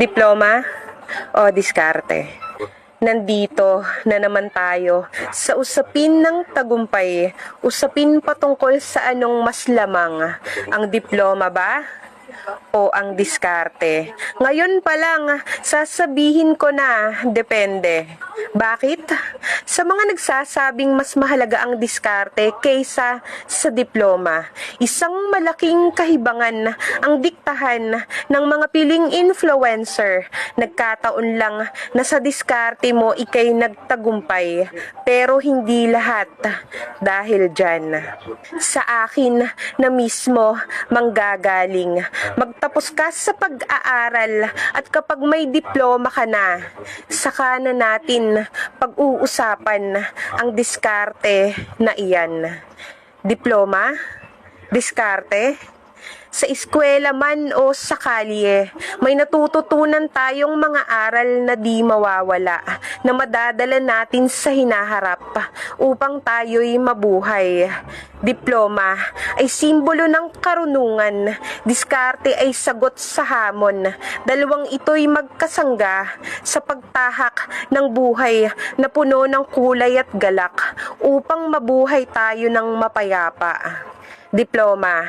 Diploma o diskarte? Nandito na naman tayo sa usapin ng tagumpay, usapin patungkol sa anong mas lamang, ang diploma ba o ang diskarte? Ngayon pa lang, sasabihin ko na, depende. Bakit? Sa mga nagsasabing mas mahalaga ang diskarte kaysa sa diploma, isang malaking kahibangan ang diktahan ng mga piling influencer. Nagkataon lang na sa diskarte mo ikay nagtagumpay, pero hindi lahat dahil dyan. Sa akin na mismo manggagaling. Magtapos ka sa pag-aaral at kapag may diploma ka na, saka na natin pag-uusapan ang diskarte na iyan. Diploma? Diskarte? Sa eskwela man o sa kalye, may natututunan tayong mga aral na di mawawala, na madadala natin sa hinaharap upang tayo'y mabuhay. Diploma ay simbolo ng karunungan, diskarte ay sagot sa hamon. Dalawang ito'y magkasangga sa pagtahak ng buhay na puno ng kulay at galak upang mabuhay tayo ng mapayapa. Diploma,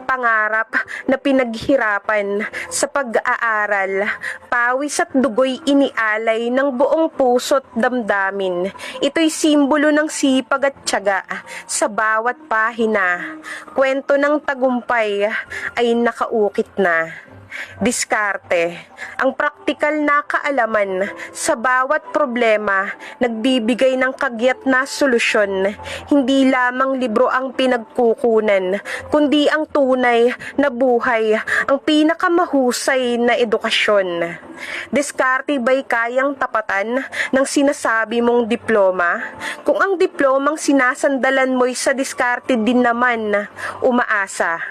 pangarap na pinaghirapan sa pag-aaral, pawis at dugo'y inialay ng buong puso't damdamin. Ito'y simbolo ng sipag at tiyaga sa bawat pahina. Kwento ng tagumpay ay nakaukit na. Diskarte, ang praktikal na kaalaman sa bawat problema, nagbibigay ng kagyat na solusyon. Hindi lamang libro ang pinagkukunan, kundi ang tunay na buhay, ang pinakamahusay na edukasyon. Diskarte ba'y kayang tapatan ng sinasabi mong diploma? Kung ang diplomang sinasandalan mo'y sa diskarte din naman, umaasa.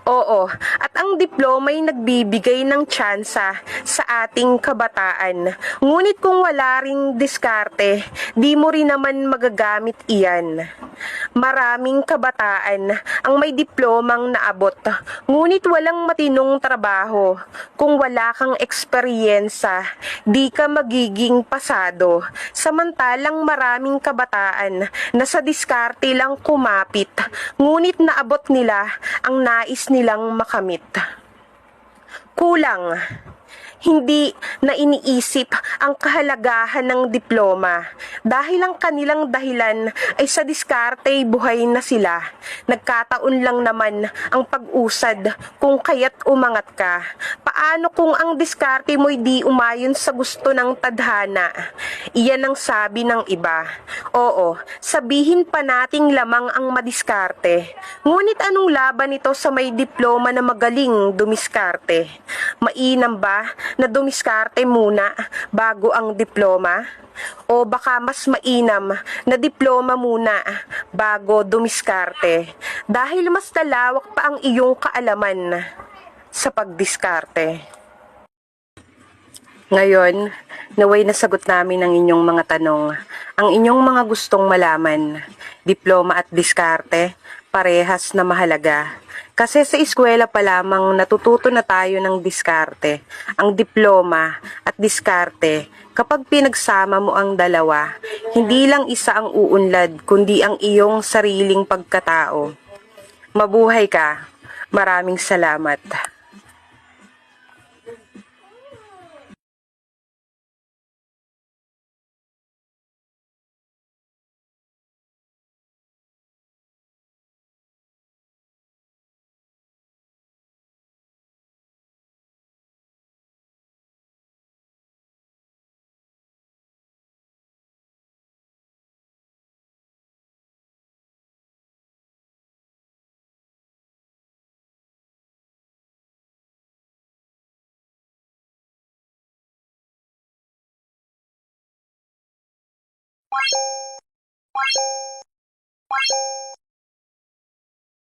Oo, at ang diploma'y nagbibigay ng tsansa sa ating kabataan. Ngunit kung wala ring diskarte, di mo rin naman magagamit iyan. Maraming kabataan ang may diplomang naabot, ngunit walang matinong trabaho. Kung wala kang eksperyensa, di ka magiging pasado. Samantalang maraming kabataan na sa diskarte lang kumapit, ngunit naabot nila ang nais nilang makamit. Kulang. Hindi na iniisip ang kahalagahan ng diploma dahil ang kanilang dahilan ay sa diskarte'y buhay na sila. Nagkataon lang naman ang pag-usad kung kaya't umangat ka. Paano kung ang diskarte mo'y di umayon sa gusto ng tadhana? Iyan ang sabi ng iba. Oo, sabihin pa nating lamang ang madiskarte. Ngunit anong laban ito sa may diploma na magaling dumiskarte? Mainam ba na dumiskarte muna bago ang diploma? O baka mas mainam na diploma muna bago dumiskarte dahil mas lalawak pa ang iyong kaalaman sa pagdiskarte. Ngayon, naway nasagot namin ang inyong mga tanong, ang inyong mga gustong malaman. Diploma at diskarte, parehas na mahalaga. Kasi sa eskwela pa lamang natututo na tayo ng diskarte. Ang diploma at diskarte, kapag pinagsama mo ang dalawa, hindi lang isa ang uunlad, kundi ang iyong sariling pagkatao. Mabuhay ka. Maraming salamat.